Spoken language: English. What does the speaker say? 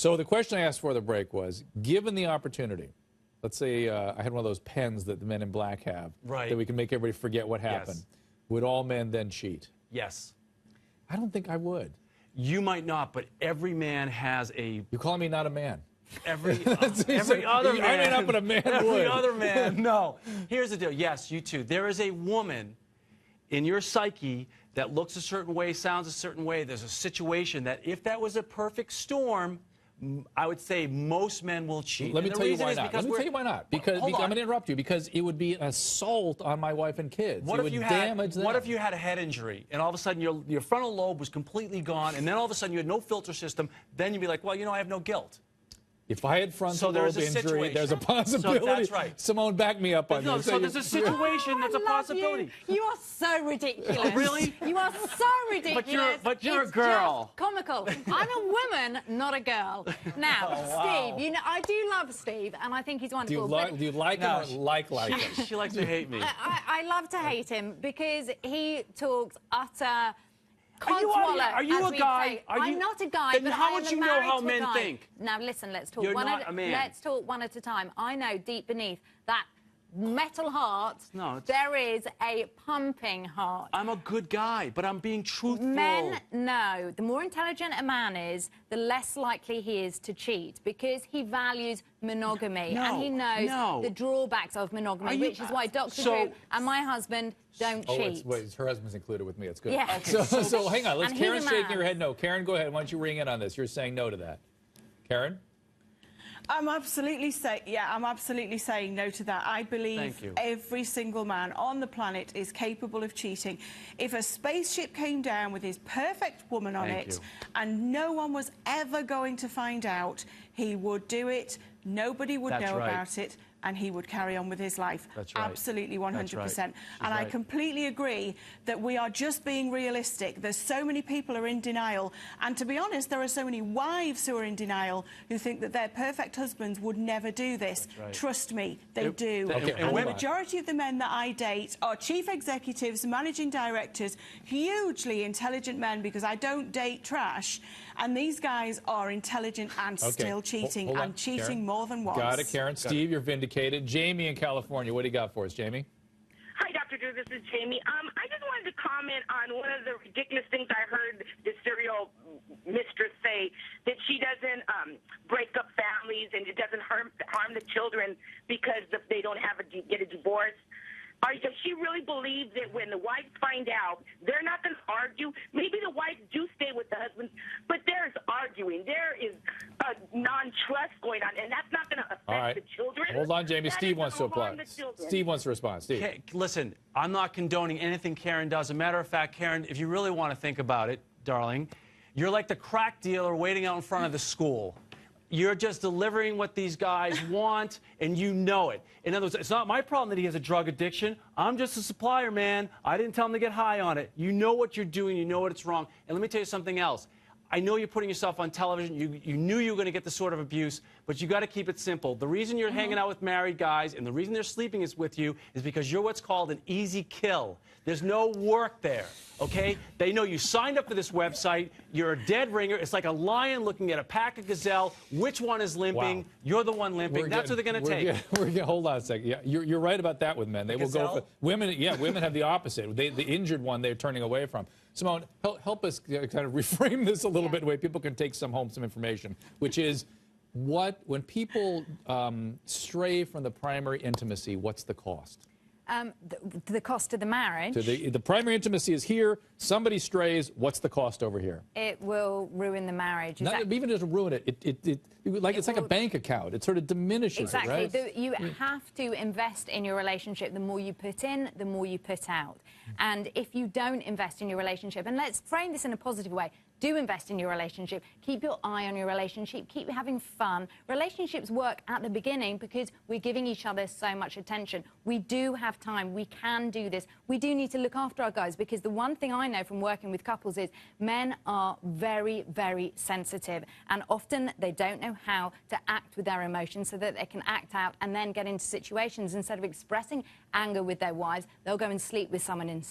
So the question I asked for the break was, given the opportunity, let's say I had one of those pens that the men in black have, that we can make everybody forget what happened. Yes. Would all men then cheat? Yes. I don't think I would. You might not, but every man has a... You're calling me not a man. Every other man. I mean, up, but a man every would. other man. No. Here's the deal. Yes, you too. There is a woman in your psyche that looks a certain way, sounds a certain way. There's a situation that if that was a perfect storm, I would say most men will cheat. Let me tell you why not. Let me tell you why not. Because I'm going to interrupt you. Because it would be an assault on my wife and kids. What it would damage them. What if you had a head injury and all of a sudden your frontal lobe was completely gone, and then all of a sudden you had no filter system? Then you'd be like, well, you know, I have no guilt. If I had frontal lobe injury, there's a possibility. So that's right. Simone, back me up on this. So there's a situation that's a possibility. You are so ridiculous. Oh, really? You are so ridiculous. But you're a girl. Just comical. I'm a woman, not a girl. Now, Steve, you know, I do love Steve, and I think he's wonderful. Do you like him or like him? She likes to hate me. I love to hate him because he talks utter... Are you a guy? I'm not a guy. Then how would you know how men think? Now listen, let's talk. You're not a man. Let's talk one at a time. I know deep beneath that metal heart, there is a pumping heart. I'm a good guy, but I'm being truthful. Men know. The more intelligent a man is, the less likely he is to cheat because he values monogamy and he knows the drawbacks of monogamy, which is why Dr. Drew and my husband don't cheat. Wait, her husband's included with me. It's good. Yeah. Okay, so hang on. Karen's shaking her head no. Karen, go ahead. Why don't you ring in on this? You're saying no to that. Karen? I'm absolutely saying no to that. I believe every single man on the planet is capable of cheating. If a spaceship came down with his perfect woman on it and no one was ever going to find out, he would do it, nobody would know about it, and he would carry on with his life. That's right. Absolutely, 100%. Right. And I completely agree that we are just being realistic. There's so many people who are in denial. And to be honest, there are so many wives who are in denial who think that their perfect husbands would never do this. Trust me, they do. And the majority of the men that I date are chief executives, managing directors, hugely intelligent men, because I don't date trash. And these guys are intelligent and still cheating, and cheating Karen. more than once. Got it, Karen. Steve, you're vindicated. Jamie in California, what do you got for us, Jamie? Hi, Dr. Drew. This is Jamie. I just wanted to comment on one of the ridiculous things I heard the serial mistress say, that she doesn't break up families and it doesn't harm the children because they don't get a divorce. Does she really believe that when the wives find out, they're not going to argue? Maybe the wives do stay with the husbands, but there's arguing. There is a non-trust going on, and that's not going to affect the children. Hold on, Jamie. Steve wants to apply. Steve wants to respond. Steve. Okay, listen, I'm not condoning anything Karen does. As a matter of fact, Karen, if you really want to think about it, darling, you're like the crack dealer waiting out in front of the school. You're just delivering what these guys want, and you know it. In other words, it's not my problem that he has a drug addiction. I'm just a supplier, man. I didn't tell him to get high on it. You know what you're doing. You know what it's wrong. And let me tell you something else. I know you're putting yourself on television. You knew you were going to get this sort of abuse, but you got to keep it simple. The reason you're hanging out with married guys and the reason they're sleeping with you is because you're what's called an easy kill. There's no work there, okay? They know you signed up for this website. You're a dead ringer. It's like a lion looking at a pack of gazelle. Which one is limping? Wow. You're the one limping. That's what they're going to take. Hold on a second. Yeah, you're right about that with men. They will go for women. Yeah, women have the opposite. The injured one they're turning away from. Simone, help us kind of reframe this a little bit, way people can take some information, which is when people stray from the primary intimacy, what's the cost? The cost of the marriage. So the primary intimacy is here. Somebody strays. What's the cost over here? It will ruin the marriage. Not even just ruin it. It's like a bank account. It sort of diminishes it, right? You have to invest in your relationship. The more you put in, the more you put out. And if you don't invest in your relationship, and let's frame this in a positive way, do invest in your relationship. Keep your eye on your relationship. Keep having fun. Relationships work at the beginning because we're giving each other so much attention. We do have time. We can do this. We do need to look after our guys, because the one thing I know from working with couples is men are very, very sensitive, and often they don't know how to act with their emotions so that they can act out and then get into situations. Instead of expressing anger with their wives, they'll go and sleep with someone instead.